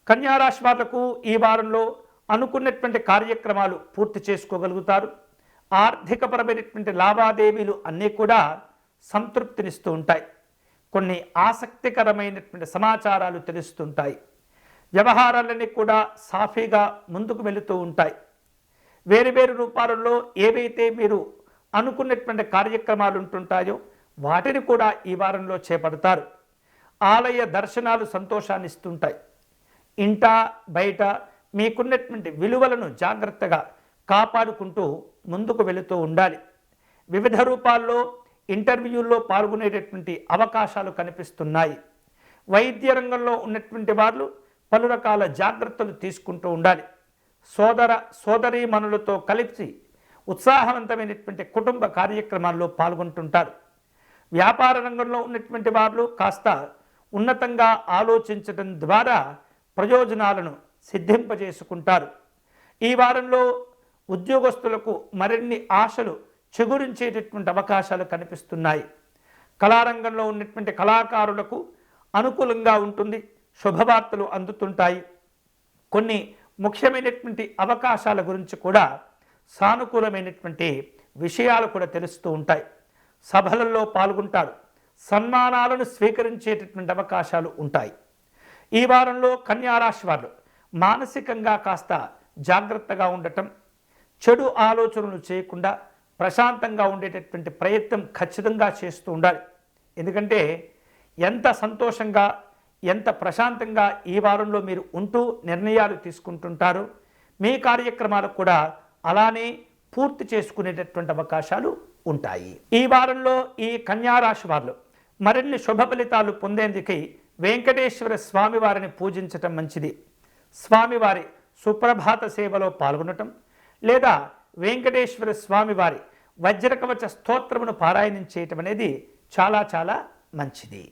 కన్యారాశి వాళ్లకు ఈ వారంలో అనుకున్నటువంటి కార్యక్రమాలు పూర్తి చేసుకోగలుగుతారు. ఆర్థికపరమైనటువంటి లావాదేవీలు అన్నీ కూడా సంతృప్తినిస్తూ ఉంటాయి. కొన్ని ఆసక్తికరమైనటువంటి సమాచారాలు తెలుస్తుంటాయి. వ్యవహారాలన్నీ కూడా సాఫీగా ముందుకు వెళుతూ ఉంటాయి. వేరు రూపాలలో ఏవైతే మీరు అనుకున్నటువంటి కార్యక్రమాలు ఉంటుంటాయో వాటిని కూడా ఈ వారంలో చేపడతారు. ఆలయ దర్శనాలు సంతోషాన్ని ఇస్తుంటాయి. ఇంట బయట మీకున్నటువంటి విలువలను జాగ్రత్తగా కాపాడుకుంటూ ముందుకు వెళుతూ ఉండాలి. వివిధ రూపాల్లో ఇంటర్వ్యూల్లో పాల్గొనేటటువంటి అవకాశాలు కనిపిస్తున్నాయి. వైద్య రంగంలో ఉన్నటువంటి వాళ్ళు పలు రకాల జాగ్రత్తలు తీసుకుంటూ ఉండాలి. సోదరీమణులతో కలిసి ఉత్సాహవంతమైనటువంటి కుటుంబ కార్యక్రమాల్లో పాల్గొంటుంటారు. వ్యాపార రంగంలో ఉన్నటువంటి వాళ్ళు కాస్త ఉన్నతంగా ఆలోచించడం ద్వారా ప్రయోజనాలను సిద్ధింపజేసుకుంటారు. ఈ వారంలో ఉద్యోగస్తులకు మరిన్ని ఆశలు చిగురించేటటువంటి అవకాశాలు కనిపిస్తున్నాయి. కళారంగంలో ఉన్నటువంటి కళాకారులకు అనుకూలంగా ఉంటుంది. శుభవార్తలు అందుతుంటాయి. కొన్ని ముఖ్యమైనటువంటి అవకాశాల గురించి కూడా సానుకూలమైనటువంటి విషయాలు కూడా తెలుస్తూ ఉంటాయి. సభలలో పాల్గొంటారు. సన్మానాలను స్వీకరించేటటువంటి అవకాశాలు ఉంటాయి. ఈ వారంలో కన్యారాశి వారు మానసికంగా కాస్త జాగ్రత్తగా ఉండటం, చెడు ఆలోచనలు చేయకుండా ప్రశాంతంగా ఉండేటటువంటి ప్రయత్నం ఖచ్చితంగా చేస్తూ ఉండాలి. ఎందుకంటే ఎంత సంతోషంగా ఎంత ప్రశాంతంగా ఈ వారంలో మీరు ఉంటూ నిర్ణయాలు తీసుకుంటుంటారో మీ కార్యక్రమాలు కూడా అలానే పూర్తి చేసుకునేటటువంటి అవకాశాలు ఉంటాయి. ఈ వారంలో ఈ కన్యారాశి వారు మరిన్ని శుభ ఫలితాలు పొందేందుకై వెంకటేశ్వర స్వామివారిని పూజించటం మంచిది. స్వామివారి సుప్రభాత సేవలో పాల్గొనటం లేదా వెంకటేశ్వర స్వామివారి వజ్రకవచ స్తోత్రమును పారాయణం చేయటం అనేది చాలా మంచిది.